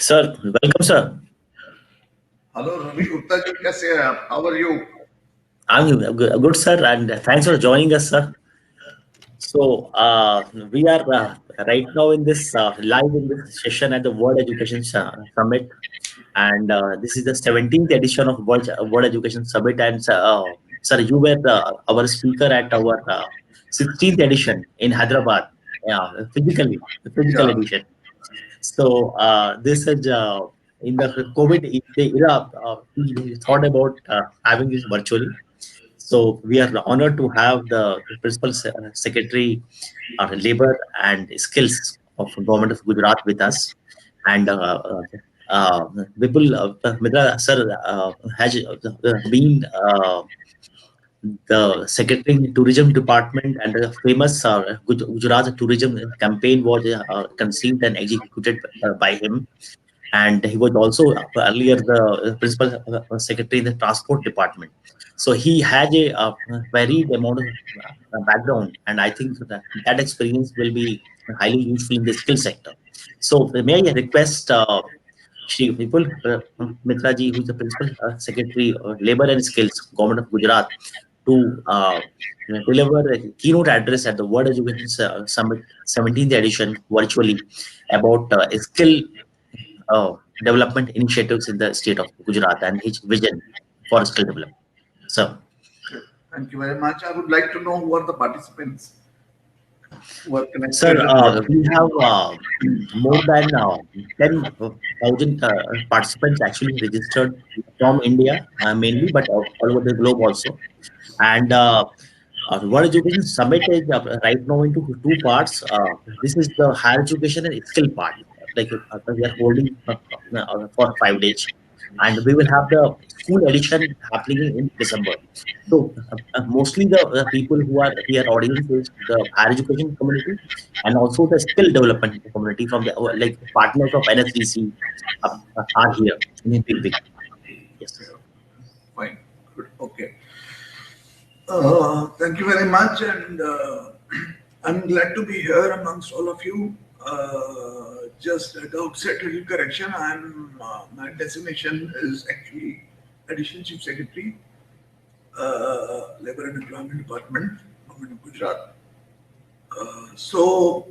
Sir, welcome, sir. Hello, Ravi Gupta ji, कैसे हैं आप? How are you? I'm good, sir, and thanks for joining us, sir. So, we are right now in this live in this session at the World Education Summit, and this is the 17th edition of World Education Summit. And sir, you were our speaker at our 16th edition in Hyderabad, yeah, the physical Yeah, edition. So this is in the COVID era, we thought about having this virtually. So we are honored to have the Principal Secretary of Labor and Skills of Government of Gujarat with us, and Vipul Mitra sir has been the Secretary in Tourism Department, and the famous Gujarat Tourism campaign was conceived and executed by him, and he was also earlier the principal secretary in the transport department. So he had a varied amount of background, and I think that experience will be highly useful in the skill sector. So may I request Shri Vipul Mitra ji, who is the principal secretary labor and skills government of Gujarat, to deliver a keynote address at the World Education Summit 17th edition virtually about skill development initiatives in the state of Gujarat and his vision for skill development. So, thank you very much. I would like to know who are the participants who are sir, connected and we watching. have more than 10,000 participants actually registered from India mainly, but all over the globe also. And World Education Summit is right now into two parts. This is the higher education and skill part. Like we are holding for 5 days, and we will have the school edition happening in December. So mostly the people who are here audience is the higher education community and also the skill development community from the like partners of NSDC are here in a big. Yes. Okay, fine, good, okay. Thank you very much, and I'm glad to be here amongst all of you. Just at the outset, a little correction. My designation is actually Additional Chief Secretary, Labor and Employment Department, Government of Gujarat. So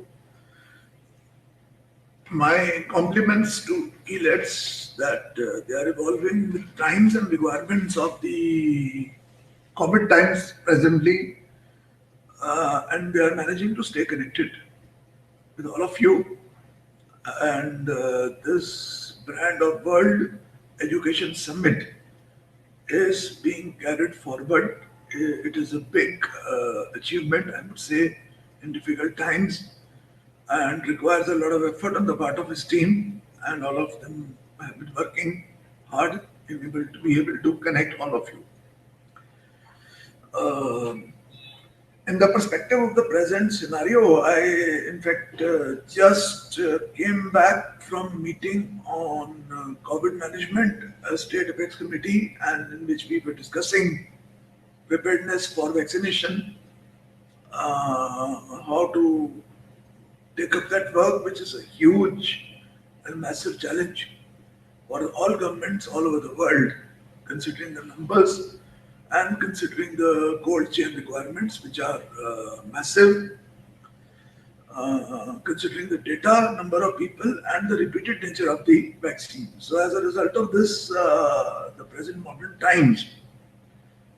my compliments to ELETs that they are evolving with times and requirements of the COVID times presently, and they are managing to stay connected with all of you. And this brand of World Education Summit is being carried forward. It is a big achievement, I would say, in difficult times, and requires a lot of effort on the part of his team, and all of them have been working hard to be able to connect all of you. In the perspective of the present scenario, I in fact just came back from meeting on COVID management, a state apex committee, and in which we were discussing preparedness for vaccination, how to take up that work, which is a huge and massive challenge for all governments all over the world, considering the numbers and considering the cold chain requirements, which are massive, considering the data, number of people, and the repeated nature of the vaccine. So, as a result of this, the present modern times,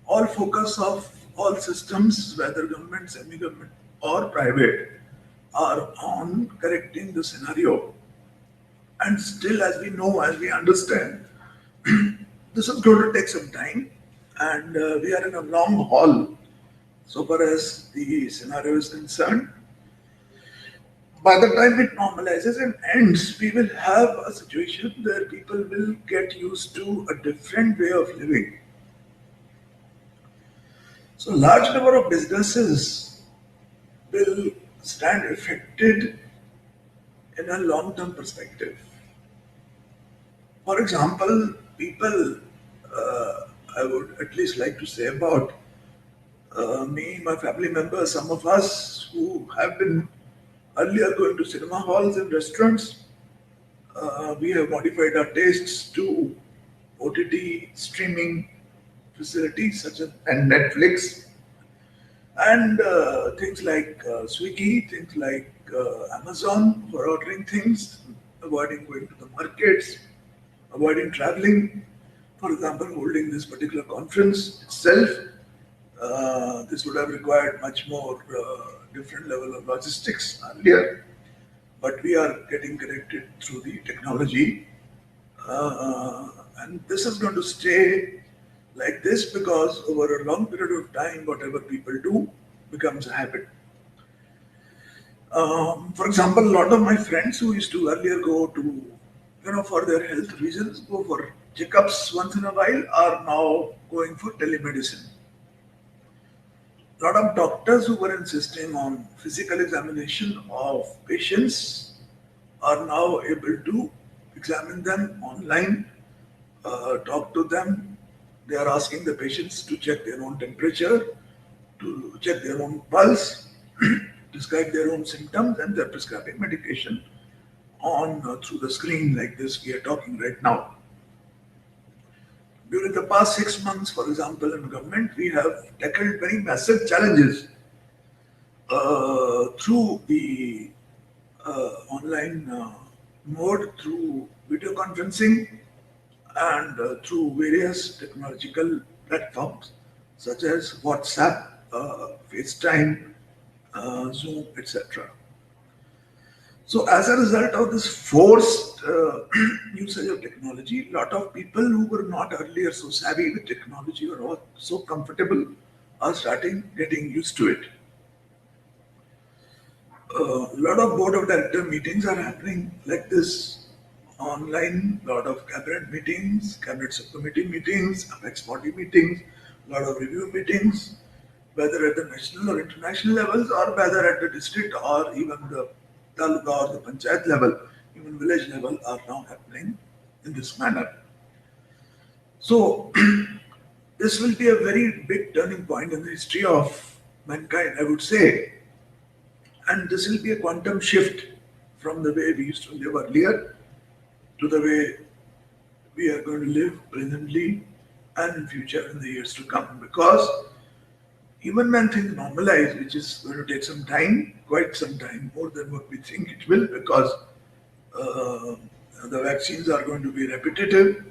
all focus of all systems, whether government, semi-government, or private, are on correcting the scenario. And still, as we know, as we understand, this is going to take some time, and we are in a long haul so far as the scenario is concerned. By the time it normalizes and ends, we will have a situation where people will get used to a different way of living. So, large number of businesses will stand affected in a long-term perspective. For example, people, I would at least like to say about me, my family members, some of us who have been earlier going to cinema halls and restaurants, We have modified our tastes to OTT streaming facilities such as and Netflix and things like Swiggy, things like Amazon for ordering things, avoiding going to the markets, avoiding traveling. For example, holding this particular conference itself, this would have required much more different level of logistics earlier, but we are getting connected through the technology. And this is going to stay like this because over a long period of time, whatever people do becomes a habit. For example, a lot of my friends who used to earlier go to, for their health reasons, go for checkups once in a while, are now going for telemedicine. A lot of doctors who were insisting on physical examination of patients are now able to examine them online, talk to them. They are asking the patients to check their own temperature, to check their own pulse, describe their own symptoms, and they're prescribing medication on through the screen like this we are talking right now. During the past 6 months, for example, in government, we have tackled very massive challenges through the online mode, through video conferencing, and through various technological platforms such as WhatsApp, FaceTime, Zoom, etc. So as a result of this forced usage of technology, a lot of people who were not earlier so savvy with technology or not so comfortable are starting getting used to it. A lot of board of director meetings are happening like this online, a lot of cabinet meetings, cabinet subcommittee meetings, apex body meetings, a lot of review meetings, whether at the national or international levels or whether at the district or even the taluka or the panchayat level, even village level are now happening in this manner. So this will be a very big turning point in the history of mankind, I would say. And this will be a quantum shift from the way we used to live earlier to the way we are going to live presently and in future in the years to come. Because even when things normalize, which is going to take some time, quite some time, more than what we think it will, because uh, the vaccines are going to be repetitive,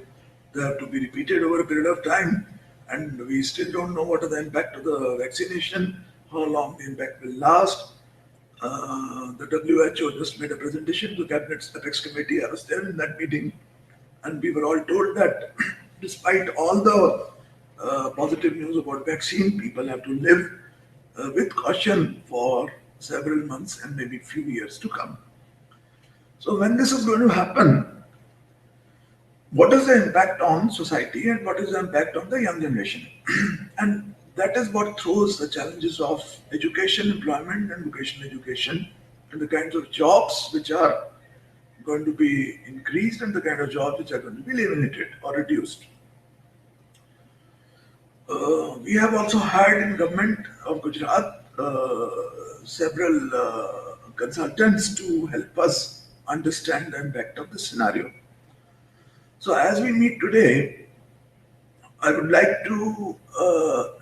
they have to be repeated over a period of time, and we still don't know what is the impact of the vaccination, how long the impact will last. The WHO just made a presentation to Cabinet's Apex Committee. I was there in that meeting, and we were all told that despite all the positive news about vaccine, people have to live with caution for several months and maybe few years to come. So when this is going to happen, what is the impact on society and what is the impact on the young generation? And that is what throws the challenges of education, employment, and vocational education, and the kinds of jobs which are going to be increased and the kind of jobs which are going to be eliminated or reduced. We have also hired in government of Gujarat several consultants to help us understand the impact of the scenario. So as we meet today, I would like to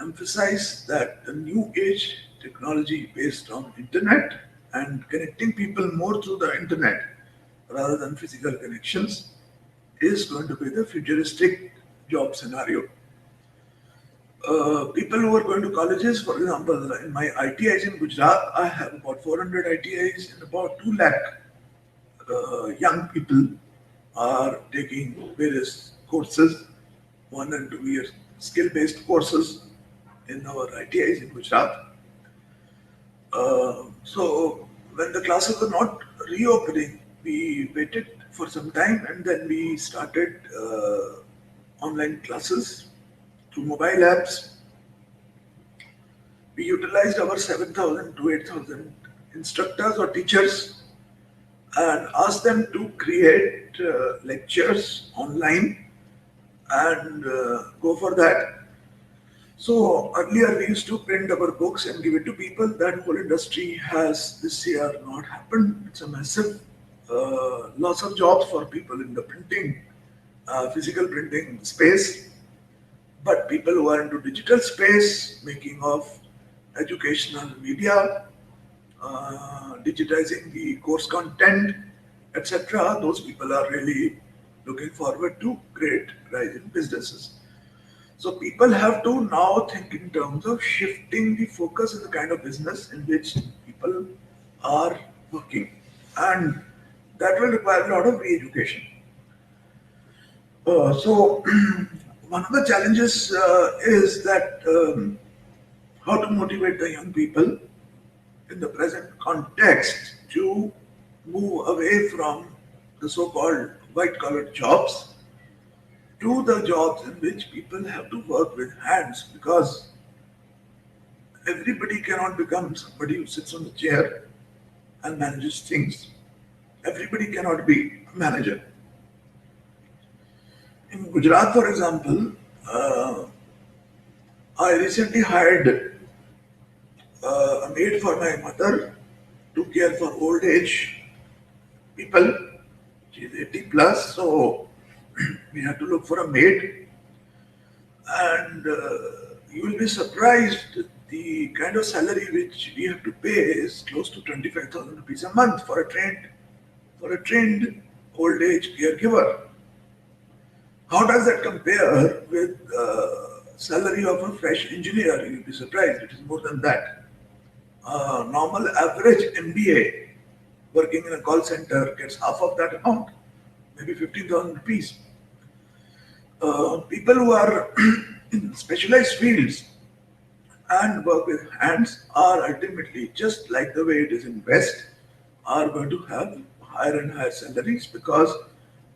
emphasize that the new age technology based on internet and connecting people more through the internet rather than physical connections is going to be the futuristic job scenario. People who are going to colleges, for example, in my ITIs in Gujarat, I have about 400 ITIs and about 2 lakh young people are taking various courses, 1 and 2 years skill-based courses in our ITIs in Gujarat. So when the classes were not reopening, we waited for some time and then we started online classes through mobile apps. We utilized our 7,000 to 8,000 instructors or teachers and asked them to create lectures online and go for that. So earlier we used to print our books and give it to people. That whole industry has this year not happened. It's a massive lots of jobs for people in the printing, physical printing space, but people who are into digital space, making of educational media, digitizing the course content, etc., those people are really looking forward to great rise in businesses. So people have to now think in terms of shifting the focus in the kind of business in which people are working. And that will require a lot of re-education. So one of the challenges is that how to motivate the young people in the present context to move away from the so-called white-collar jobs to the jobs in which people have to work with hands, because everybody cannot become somebody who sits on the chair and manages things. Everybody cannot be a manager. In Gujarat, for example, I recently hired a maid for my mother to care for old age people. She's 80 plus, so we had to look for a maid. And you will be surprised, the kind of salary which we have to pay is close to 25,000 rupees a month for a trained old age caregiver. How does that compare with salary of a fresh engineer? You'll be surprised. It is more than that. Normal average MBA working in a call center gets half of that amount, maybe 15,000 rupees. People who are in specialized fields and work with hands are ultimately, just like the way it is in West, are going to have higher and higher salaries because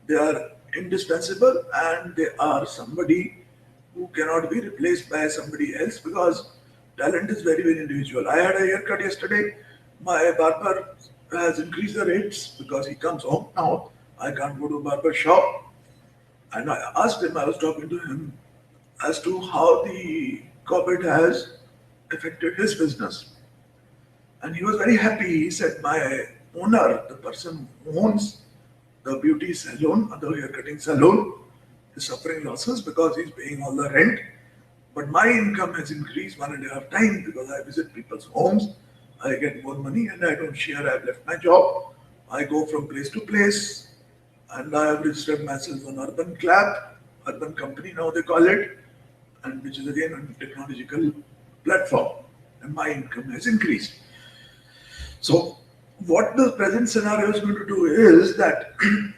they are indispensable and they are somebody who cannot be replaced by somebody else, because talent is very, very individual. I had a haircut yesterday. My barber has increased the rates because he comes home now. I can't go to a barber shop. And I asked him, I was talking to him as to how the COVID has affected his business. And he was very happy. He said, my owner, the person who owns the beauty salon, the hair cutting salon, is suffering losses because he's paying all the rent. But my income has increased 1.5 times because I visit people's homes, I get more money and I don't share. I've left my job. I go from place to place and I have registered myself on Urban Clap, Urban Company now they call it, and which is again a technological platform. And my income has increased. So what the present scenario is going to do is that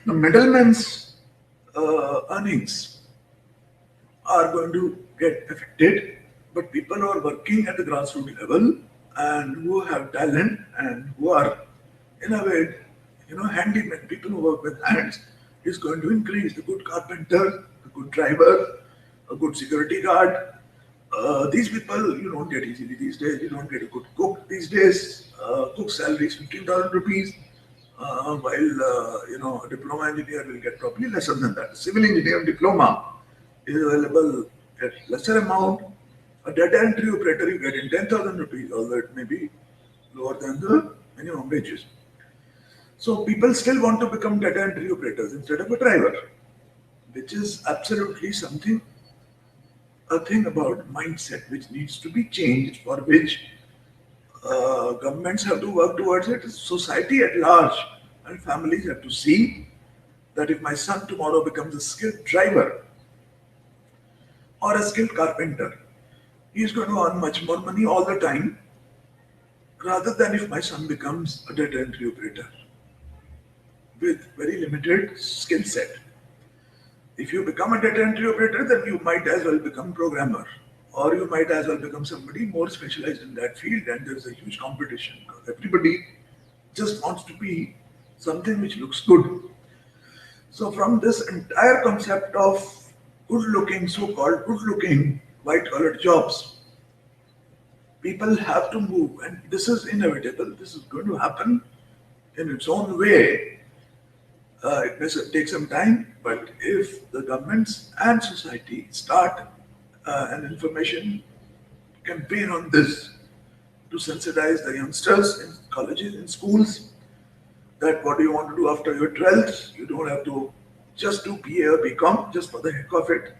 the middleman's earnings are going to get affected, but people who are working at the grassroots level and who have talent and who are in a way, handymen, people who work with hands, is going to increase. The good carpenter, the good driver, a good security guard. These people you don't get easily these days. You don't get a good cook these days. Cook salary is 15,000 rupees, while a diploma engineer will get probably lesser than that. Civil engineering diploma is available at lesser amount. A data entry operator you get in 10,000 rupees, although it may be lower than the minimum wages. So people still want to become data entry operators instead of a driver, which is absolutely something, a thing about mindset which needs to be changed, for which governments have to work towards it. Society at large and families have to see that if my son tomorrow becomes a skilled driver or a skilled carpenter, he is going to earn much more money all the time, rather than if my son becomes a data entry operator with very limited skill set. If you become a data entry operator, then you might as well become programmer, or you might as well become somebody more specialized in that field, and there's a huge competition because everybody just wants to be something which looks good. So from this entire concept of good-looking, so-called good-looking white-collar jobs, people have to move, and this is inevitable. This is going to happen in its own way. It may take some time, but if the governments and society start an information campaign on this to sensitize the youngsters in colleges, in schools, that what do you want to do after your 12th. You don't have to just do BA or BCom just for the heck of it.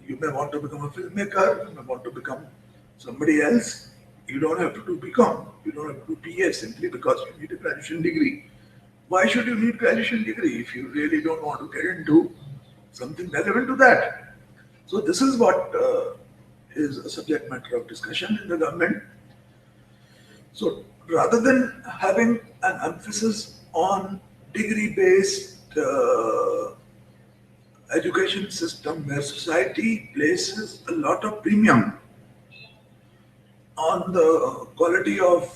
You may want to become a filmmaker, you may want to become somebody else. You don't have to do BCom, you don't have to do BA simply because you need a graduation degree. Why should you need graduation degree if you really don't want to get into something relevant to that? So this is what is a subject matter of discussion in the government. So rather than having an emphasis on degree-based education system where society places a lot of premium on the quality of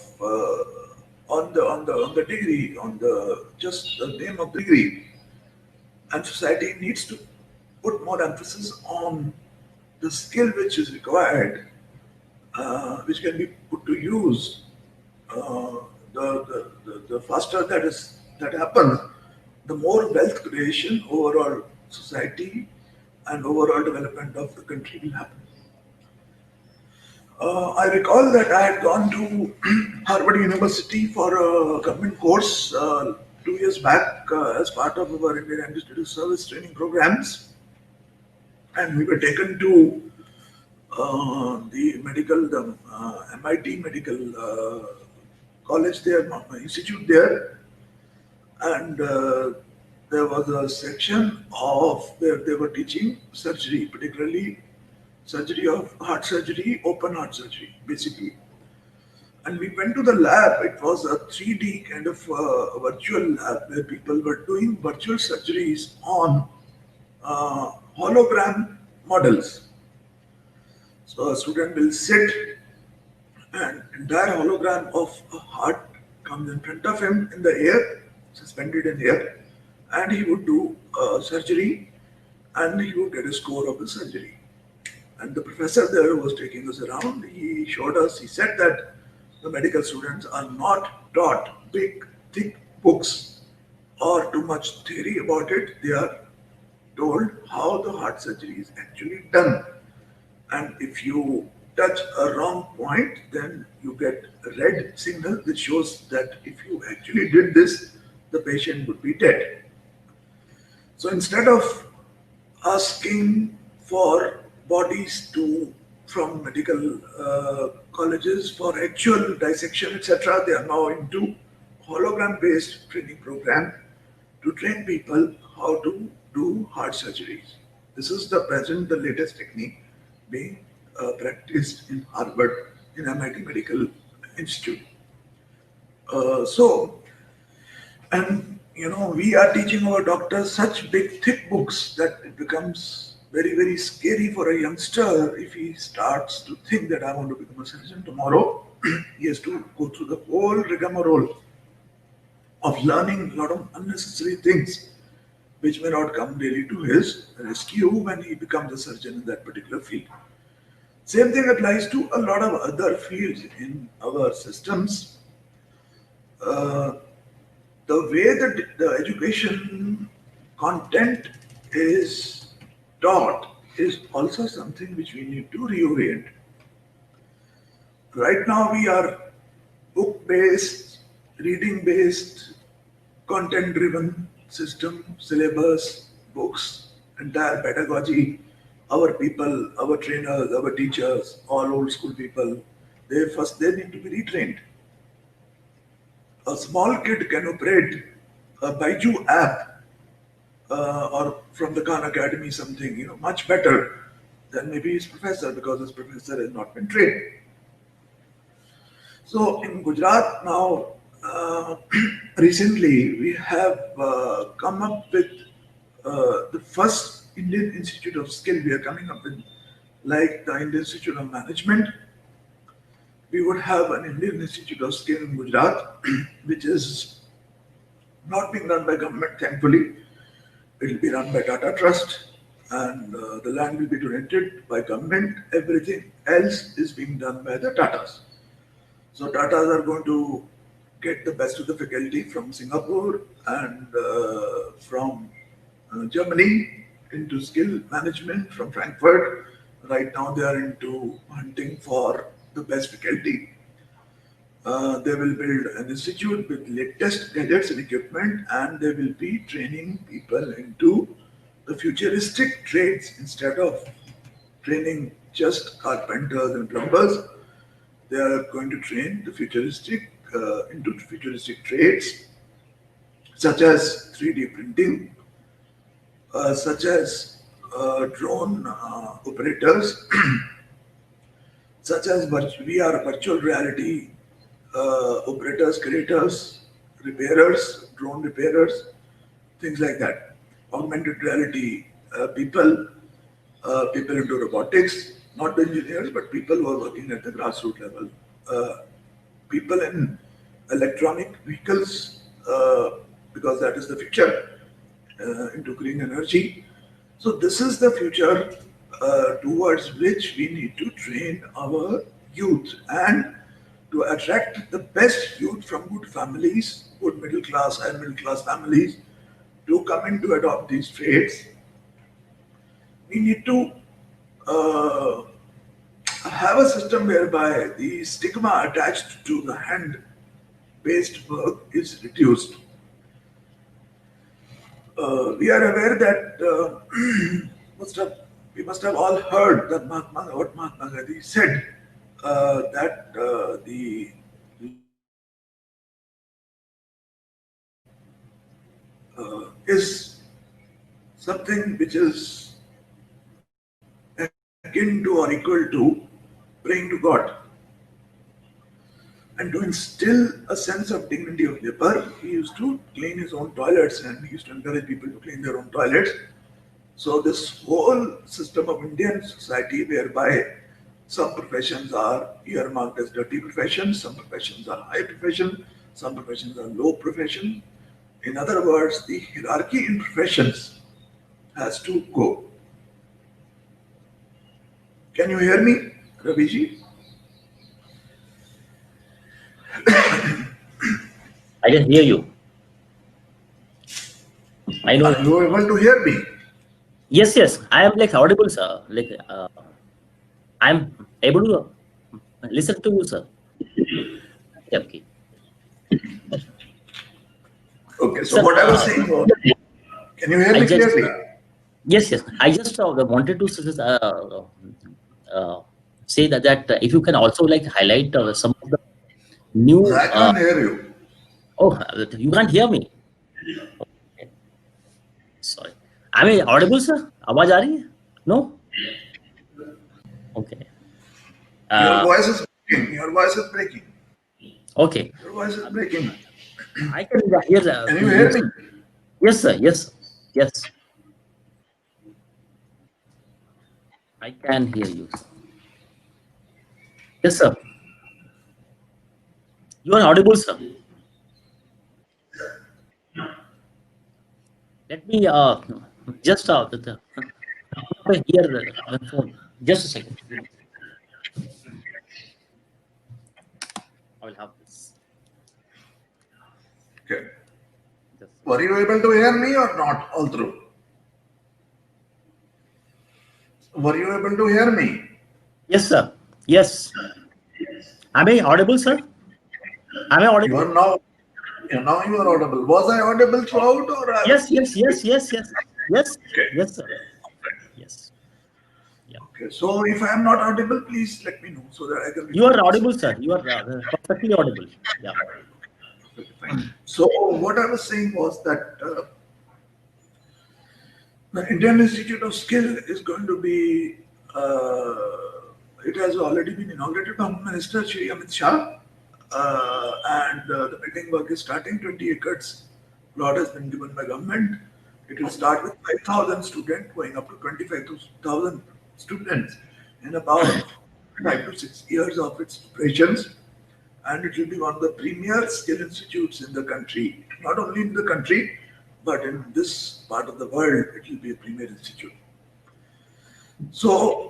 on the degree, on the just the name of the degree, and society needs to put more emphasis on the skill which is required, which can be put to use. The faster that happens, the more wealth creation, overall society, and overall development of the country will happen. I recall that I had gone to Harvard University for a government course 2 years back as part of our Indian Administrative Service training programs, and we were taken to the MIT Medical College there, institute there, and there was a section of where they were teaching surgery, particularly surgery of heart surgery, open heart surgery, basically. And we went to the lab. It was a 3D kind of virtual lab where people were doing virtual surgeries on hologram models. So a student will sit and entire hologram of a heart comes in front of him in the air, suspended in air, and he would do surgery and he would get a score of the surgery. And the professor there who was taking us around, he showed us, he said that the medical students are not taught big, thick books or too much theory about it. They are told how the heart surgery is actually done. And if you touch a wrong point, then you get a red signal which shows that if you actually did this, the patient would be dead. So instead of asking for bodies to from medical colleges for actual dissection, etc., they are now into hologram-based training program to train people how to do heart surgeries. This is the latest technique being practiced in Harvard, in MIT Medical Institute. And we are teaching our doctors such big, thick books that it becomes very, very scary for a youngster if he starts to think that I want to become a surgeon tomorrow. He has to go through the whole rigmarole of learning a lot of unnecessary things which may not come really to his rescue when he becomes a surgeon in that particular field. Same thing applies to a lot of other fields in our systems. The way that the education content is taught is also something which we need to reorient. Right now we are book-based, reading-based, content-driven system, syllabus, books, entire pedagogy. Our people, our trainers, our teachers, all old school people, they need to be retrained. A small kid can operate a Baiju app or from the Khan Academy something, much better than maybe his professor because his professor has not been trained. So in Gujarat now, recently we have come up with the first Indian Institute of Skill. We are coming up with like the Indian Institute of Management. We would have an Indian Institute of Skill in Gujarat, which is not being run by government, thankfully. It will be run by Tata Trust, and the land will be donated by government. Everything else is being done by the Tatas. So Tatas are going to get the best of the faculty from Singapore and from Germany into skill management from Frankfurt. Right now they are into hunting for the best faculty. They will build an institute with latest gadgets and equipment, and they will be training people into the futuristic trades instead of training just carpenters and plumbers. They are going to train the futuristic into futuristic trades such as 3D printing, such as drone operators, such as VR, virtual reality operators, creators, repairers, drone repairers, things like that. Augmented reality people, people into robotics, not the engineers, but people who are working at the grassroots level. People in electronic vehicles, because that is the future, into green energy. So this is the future towards which we need to train our youth, and to attract the best youth from good families, good middle class and middle class families, to come in to adopt these trades. We need to have a system whereby the stigma attached to the hand-based work is reduced. We are aware that must have, we must have all heard that what Mahatma Gandhi said, that the is something which is akin to or equal to praying to God. And to instill a sense of dignity of labor, he used to clean his own toilets, and he used to encourage people to clean their own toilets. So this whole system of Indian society, whereby some professions are earmarked as dirty professions, some professions are high profession, some professions are low profession. In other words, the hierarchy in professions has to go. Can you hear me, Raviji? I can hear you. I know. Are you able to hear me? Yes, yes. I am like audible, sir. Like I am able to listen to you, sir. Okay. Okay. So Sir, what I was saying was, can you hear I me just clearly? yes, yes. I just wanted to say that if you can also like highlight some of the new. I can't hear you. Oh, you can't hear me. Okay. Sorry. Am I audible, sir? आवाज आ रही है? No. Okay. Your voice is breaking. Your voice is breaking. Okay. Your voice is breaking. I can hear. Can you hear me? Yes, sir. Yes. Yes. I can hear you. Yes, sir. You are audible, sir. Let me just hear the phone. Just a second. I will have this. Okay. Just Were you able to hear me or not all through? Were you able to hear me? yes, sir. Yes. Am I audible, sir? Am I You audible? are now you are audible. Was I audible throughout or? Yes, yes, yes, yes, yes, yes, Okay. yes, sir. Yes. Yeah. Okay. So if I am not audible, please let me know so that I can. You are audible, sir. You are perfectly audible. Yeah. Fine. So what I was saying was that the Indian Institute of Skill is going to be. It has already been inaugurated by Home Minister Shri Amit Shah, and the building work is starting. 20 acres plot has been given by government. It will start with 5,000 students, going up to 25,000 students in about 5 to 6 years of its operations. And it will be one of the premier skill institutes in the country. Not only in the country, but in this part of the world, it will be a premier institute. So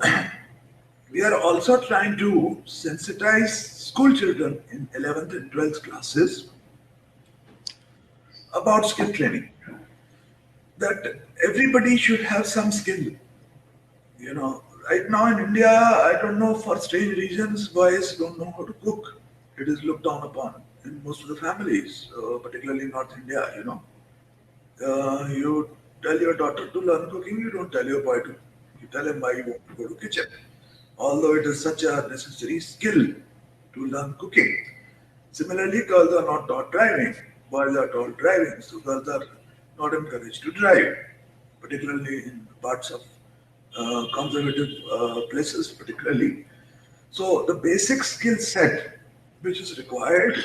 we are also trying to sensitize school children in 11th and 12th classes about skill training. That everybody should have some skill. Right now in India, I don't know, for strange reasons, boys don't know how to cook. It is looked down upon in most of the families, particularly in North India. You tell your daughter to learn cooking, you don't tell your boy to. You tell him why you want to go to kitchen. Although it is such a necessary skill to learn cooking. Similarly, girls are not taught driving. Boys are taught driving. So girls are not encouraged to drive, particularly in parts of conservative places, particularly. So the basic skill set which is required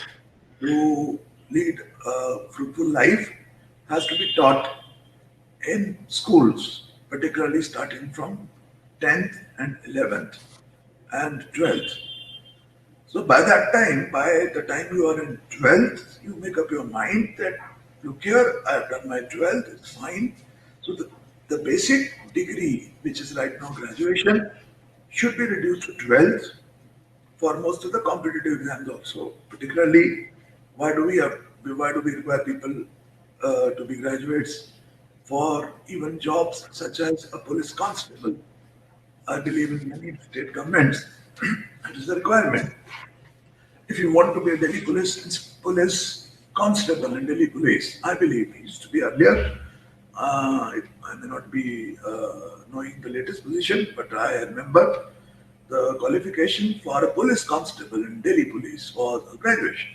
to lead a fruitful life has to be taught in schools, particularly starting from 10th and 11th and 12th. So by the time you are in 12th, you make up your mind that, look here, I've done my 12th, it's fine. So the basic degree, which is right now graduation, should be reduced to 12th for most of the competitive exams also. Particularly, why do we require people to be graduates for even jobs such as a police constable? I believe in many state governments, it is a requirement. If you want to be a Delhi police constable in Delhi police, I believe it used to be earlier. I may not be knowing the latest position, but I remember the qualification for a police constable in Delhi police was a graduation,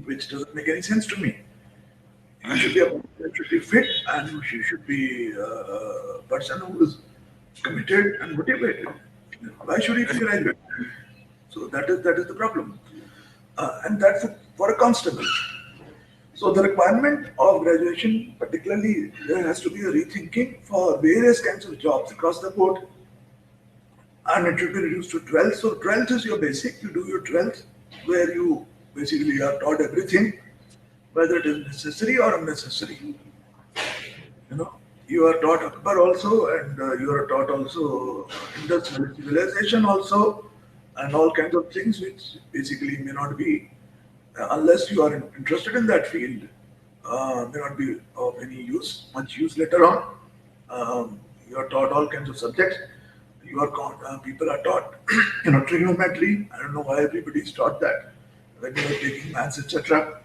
which doesn't make any sense to me. You should be fit, and you should be a person who is committed and motivated. Why should he be graduate? So that is the problem, and that's for a constable. So the requirement of graduation, particularly, there has to be a rethinking for various kinds of jobs across the board, and it should be reduced to 12th. So 12th is your basic. You do your 12th, where you basically are taught everything, whether it is necessary or unnecessary. You know, you are taught Akbar also, and you are taught also industrial civilization also, and all kinds of things which basically may not be, unless you are interested in that field, may not be of any much use later on. You are taught all kinds of subjects. People are taught, trigonometry. I don't know why everybody is taught that when you are taking maths, etc.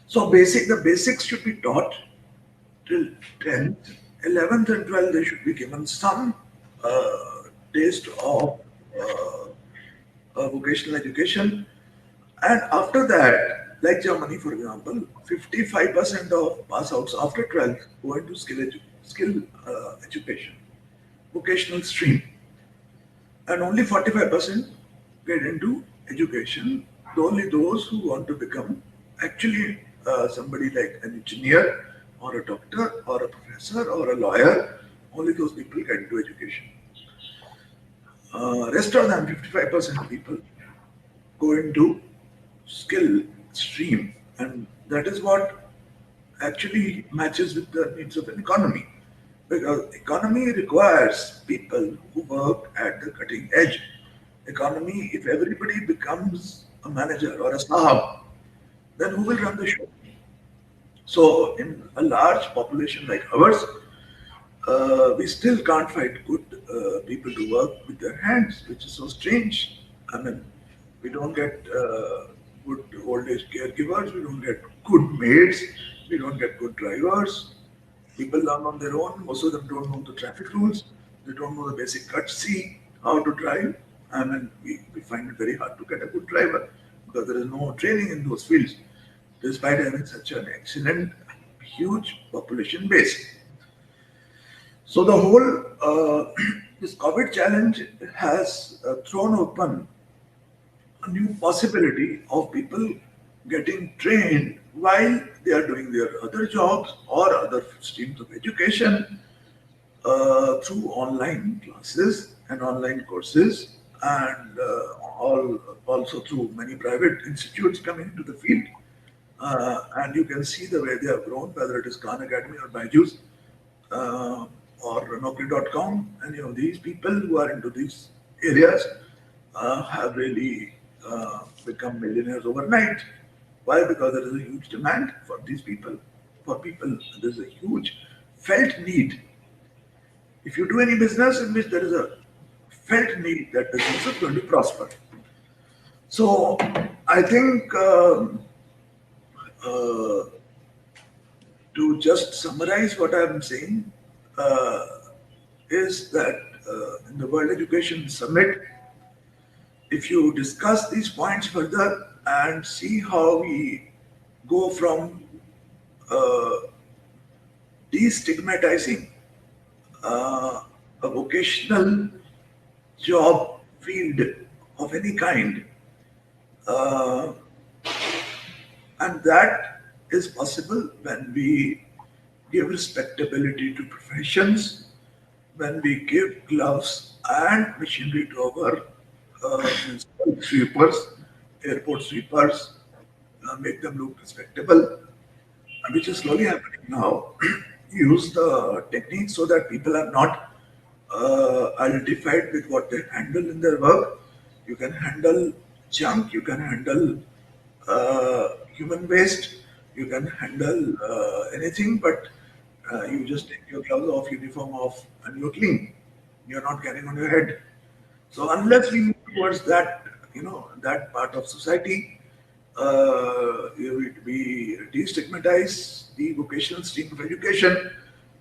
So the basics should be taught till 10th, 11th and 12th. They should be given some taste of vocational education, and after that, like Germany, for example, 55% of pass outs after 12th go into skill education, vocational stream, and only 45% get into education. Only those who want to become actually somebody like an engineer or a doctor or a professor or a lawyer, only those people get into education. Rest of them, 55% people, go into skill stream, and that is what actually matches with the needs of an economy, because economy requires people who work at the cutting edge. Economy, if everybody becomes a manager or a sahab, then who will run the show? So in a large population like ours, we still can't find good people to work with their hands, which is so strange. I mean, we don't get good old age caregivers, we don't get good maids, we don't get good drivers. People learn on their own. Most of them don't know the traffic rules. They don't know the basic courtesy, how to drive. I mean, we find it very hard to get a good driver because there is no training in those fields, despite having such an excellent, huge population base. So the whole this COVID challenge has thrown open a new possibility of people getting trained while they are doing their other jobs or other streams of education through online classes and online courses, and also through many private institutes coming into the field. And you can see the way they have grown, whether it is Khan Academy or Byju's uh, or Naukri.com. Any of these people who are into these areas have really become millionaires overnight. Why? Because there is a huge demand for these people. For people, there is a huge felt need. If you do any business in which there is a felt need, that business is going to prosper. So I think uh, to just summarize what I'm saying uh, is that in the World Education Summit, if you discuss these points further and see how we go from uh, destigmatizing a vocational job field of any kind, uh, and that is possible when we give respectability to professions, when we give gloves and machinery to our municipal sweepers, airport sweepers, make them look respectable, which is slowly happening now. Use the techniques so that people are not identified with what they handle in their work. You can handle junk, you can handle human waste, you can handle anything, but you just take your gloves off, uniform off, and you're clean. You're not carrying on your head. So unless we move towards that, that part of society, we destigmatize the vocational stream of education,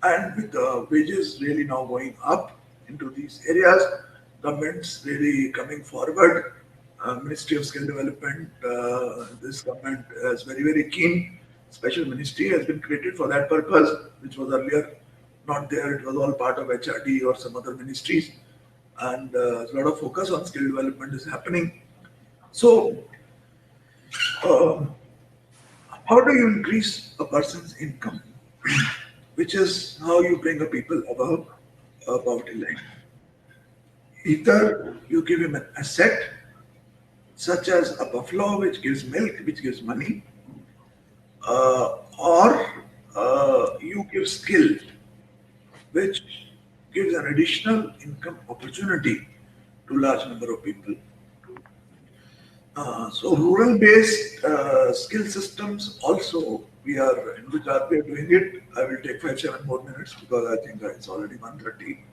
and with the wages really now going up into these areas, governments really coming forward. Ministry of Skill Development, this government is very, very keen. Special ministry has been created for that purpose, which was earlier not there. It was all part of HRD or some other ministries, and a lot of focus on skill development is happening. So, uh, how do you increase a person's income, which is how you bring a people above poverty line? Either you give him an asset, such as a buffalo, which gives milk, which gives money, or you give skill, which gives an additional income opportunity to large number of people. So rural-based skill systems also, we are in Gujarat, we are doing it. I will take 5-7 more minutes because I think it's already 1:30.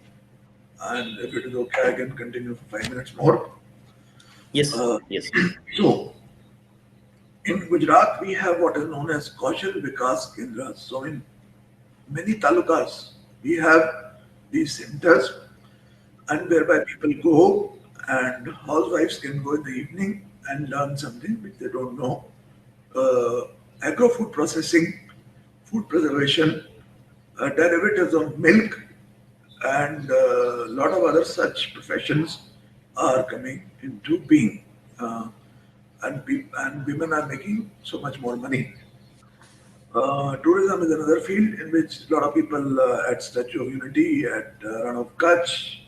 And if it is okay, I can continue for 5 minutes more. Yes, Uh, yes. so in Gujarat, we have what is known as Kaushal Vikas Kendras. So in many talukas, we have these centers, and whereby people go, and housewives can go in the evening and learn something which they don't know. Agro food processing, food preservation, derivatives of milk, and a lot of other such professions are coming into being. And women are making so much more money. Tourism is another field in which a lot of people at Statue of Unity, at Ran of Kutch,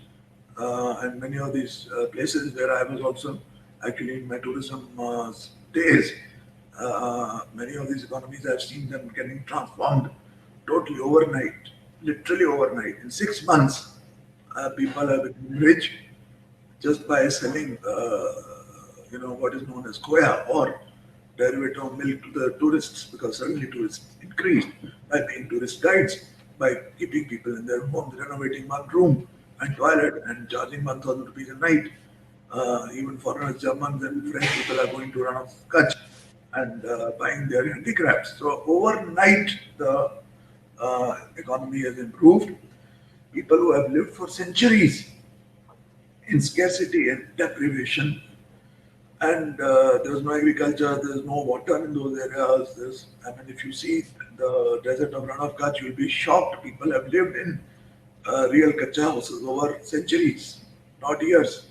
and many of these places where I was also actually in my tourism days. Many of these economies I've seen them getting transformed totally overnight, literally overnight. In 6 months, people have become rich just by selling, what is known as koya or derivative of milk to the tourists, because suddenly tourists increased by paying tourist guides, by keeping people in their homes, renovating one room and toilet and charging 1,000 rupees a night. Even foreigners, Germans and French people are going to Ran of Kutch and buying their handicrafts. So overnight, the economy has improved. People who have lived for centuries in scarcity and deprivation, and there was no agriculture, there was no water in those areas. If you see the desert of Ran of Kutch, you'll be shocked. People have lived in real kacha houses over centuries, not years.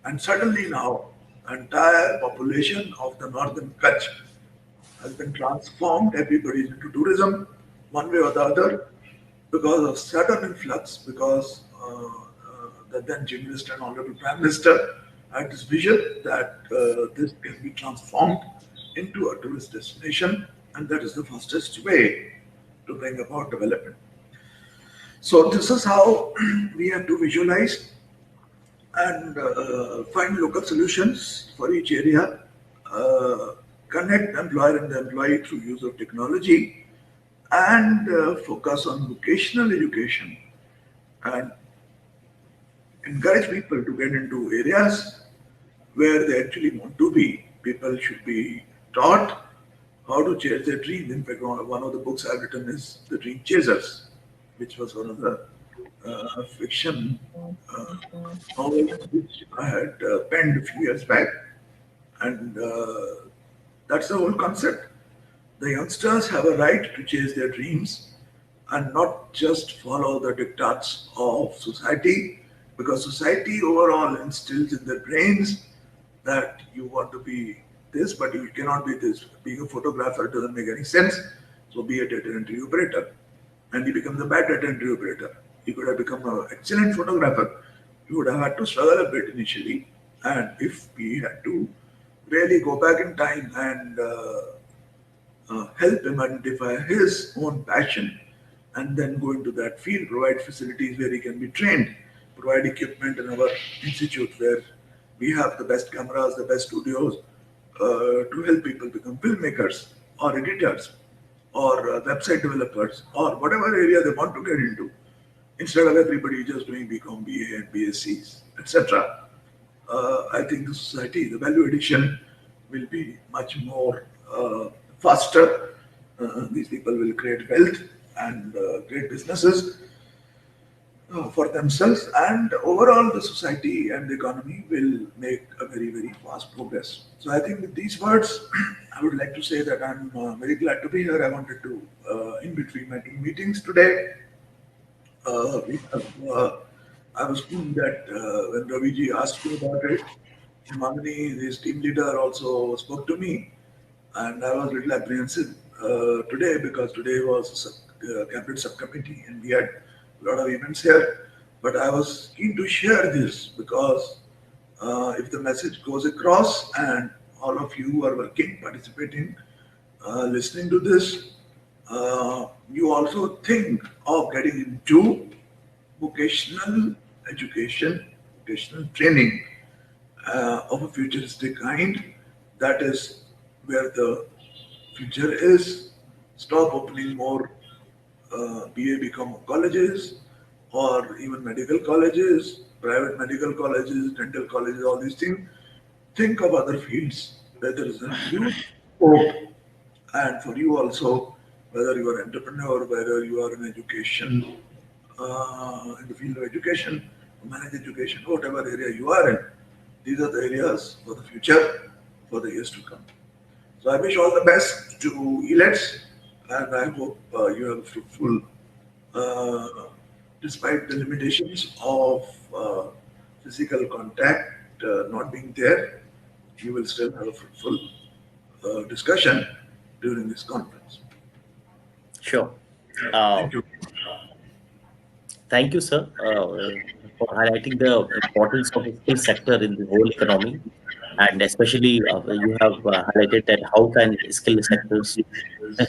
And suddenly now, entire population of the northern Kutch has been transformed. Everybody is into tourism, one way or the other, because of sudden influx, because the then Chief Minister and Honorable Prime Minister had this vision that this can be transformed into a tourist destination, and that is the fastest way to bring about development. So this is how we have to visualize and find local solutions for each area, uh, connect employer and the employee through use of technology, and focus on vocational education and encourage people to get into areas where they actually want to be. People should be taught how to chase their dreams. In fact, one of the books I've written is The Dream Chasers, which was one of the fiction novels which I had penned a few years back. And that's the whole concept. The youngsters have a right to chase their dreams and not just follow the diktats of society, because society overall instills in their brains that you want to be this, but you cannot be this. Being a photographer doesn't make any sense, so be a data entry operator. And he becomes a bad data entry operator. He could have become an excellent photographer. He would have had to struggle a bit initially, and if we had to really go back in time and help him identify his own passion and then go into that field, provide facilities where he can be trained, provide equipment in our institute where we have the best cameras, the best studios to help people become filmmakers or editors or website developers or whatever area they want to get into, instead of everybody just doing BCom, BA, and BScs, etc. I think the society, the value addition will be much more faster. These people will create wealth and create businesses for themselves, and overall the society and the economy will make a very, very fast progress. So I think with these words, I would like to say that I'm very glad to be here. I wanted to, in between my two meetings today, I was told that when Raviji asked me about it, Himangani, his team leader, also spoke to me, and I was a little apprehensive today because today was a cabinet subcommittee and we had a lot of events here. But I was keen to share this because if the message goes across and all of you who are working, participating, listening to this, you also think of getting into vocational education, vocational training of a futuristic kind. That is where the future is. Stop opening more BA BCom colleges or even medical colleges, private medical colleges, dental colleges, all these things. Think of other fields where there is a huge scope, and for you also, whether you are an entrepreneur, whether you are in education, in the field of education, managed education, whatever area you are in, these are the areas for the future, for the years to come. So I wish all the best to ELETS, and I hope you have a fruitful, despite the limitations of physical contact not being there, you will still have a fruitful discussion during this conference. Sure. Uh, Thank you. Thank you, sir, for highlighting the importance of the skill sector in the whole economy, and especially you have highlighted that how can skill sectors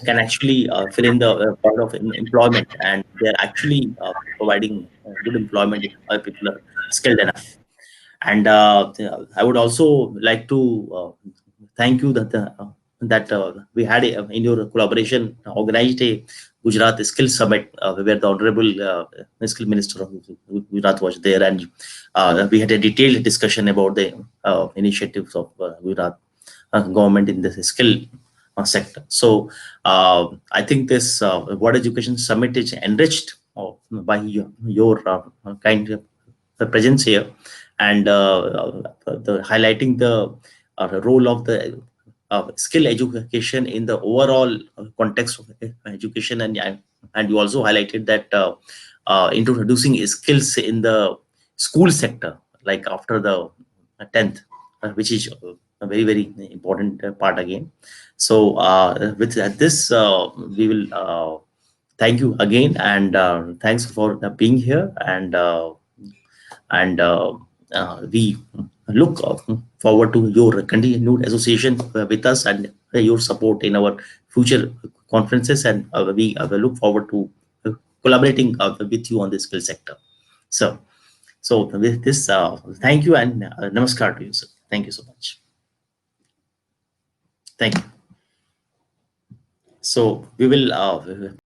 can actually fill in the part of employment, and they're actually providing good employment if people are skilled enough. And I would also like to thank you that we had in your collaboration organized a Gujarat Skill Summit where the Honorable Skill Minister of Gujarat was there, and we had a detailed discussion about the initiatives of Gujarat government in the skill sector. So I think this World Education Summit is enriched by your kind of presence here, and the highlighting the role of the skill education in the overall context of education, and you also highlighted that introducing skills in the school sector, like after the 10th, which is a very, very important part again. So with this, we will thank you again, and thanks for being here, and we look forward to your continued association with us, and your support in our future conferences, and we look forward to collaborating with you on the skill sector. So with this, thank you, and namaskar to you, sir. Thank you so much. Thank you. So we will